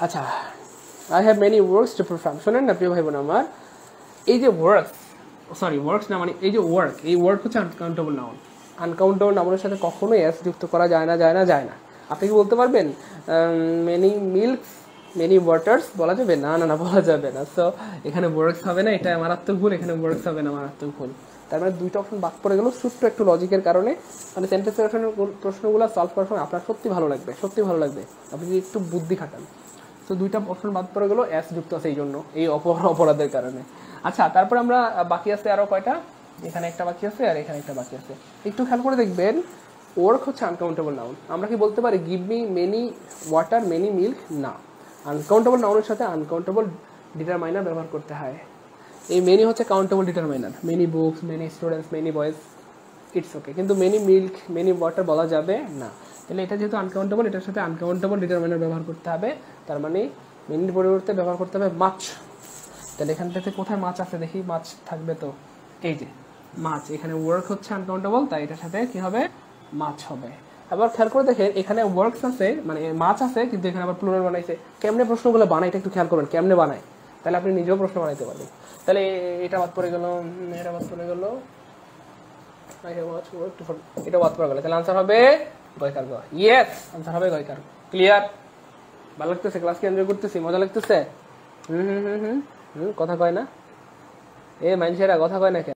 আচ্ছা, I have many works to perform. শোনেন না প্রিয় ভাই বোন আমার, এই যে ওয়ার্কস না, মানে এই যে এই ওয়ার্ক হচ্ছে আনকাউন্টেবল নাউন। আনকাউন্টেবল নাউনের সাথে কখনোই এস যুক্ত করা যায় না। আপনি কি বলতে পারবেন মেনি মিল্কস, মেনি ওয়াটার্স? বলা যাবে না, বলা যাবে না। সো এখানে ওয়ার্কস হবে না, এটা মারাত্মক ভুল। এখানে ওয়ার্কস হবে না, মারাত্মক ভুল। তার মানে দুইটা অপশন বাদ পড়ে গেল ছোট্ট একটু লজিকের কারণে। মানে সেন্টেন্স প্রশ্নগুলো সলভ করার সময় আপনার সত্যি ভালো লাগবে আপনি যদি একটু বুদ্ধি খাটান। তো দুইটা অপশন বাদ পড়ে গেল এস যুক্ত আছে এই জন্য, এই অপরাধের কারণে। আচ্ছা, তারপর আমরা বাকি আছে আরো কয়টা, এখানে একটা বাকি আছে আর এখানে একটা বাকি আছে। একটু খেয়াল করে দেখবেন, ওয়ার্ক হচ্ছে আনকাউন্টেবল নাউন। আমরা কি বলতে পারি give me many water many milk? না, আনকাউন্টেবল নাউনের সাথে আনকাউন্টেবল ডিটারমাইনার ব্যবহার করতে হয়। এই মেনি হচ্ছে countable determiner, many books, many students, many boys, it's okay. কিন্তু মেনি মিল্ক, মেনি ওয়াটার বলা যাবে না। তাহলে এটা যেহেতু আনকাউন্টেবল, এটার সাথে আনকাউন্টেবল ডিটারমাইনার ব্যবহার করতে হবে। তার মানে মেনির পরিবর্তে ব্যবহার করতে হবে মাছ। তাহলে এখান থেকে কোথায় মাছ আছে দেখি, মাছ থাকবে তো, এই যে মাছ। এখানে ওয়ার্ক হচ্ছে আনকাউন্টেবল, তাই এটার সাথে কি হবে, মাছ হবে। আবার খেয়াল করে দেখেন, এখানে ওয়ার্কস আছে মানে মাছ আছে, কিন্তু এখানে আবার প্লুরাল বানাইছে। কেমনে প্রশ্নগুলো বানায় এটা একটু খেয়াল করবেন, কেমনে বানায়, তাহলে আপনি নিজেও প্রশ্ন বানাইতে পারবেন। তাহলে এটা বাদ পড়ে গেল, এটা বাদ পড়ে গেল, এটা বাদ পড়ে গেল। তাহলে আনসার হবে গয়কার গ। ইয়েস, আনসার হবে গয়কার। ক্লিয়ার? ভালো লাগতেছে? ক্লাস কি এনজয় করতেছি? মজা লাগতেছে? কথা কয় না, এ মানুষেরা কথা কয় না কেন?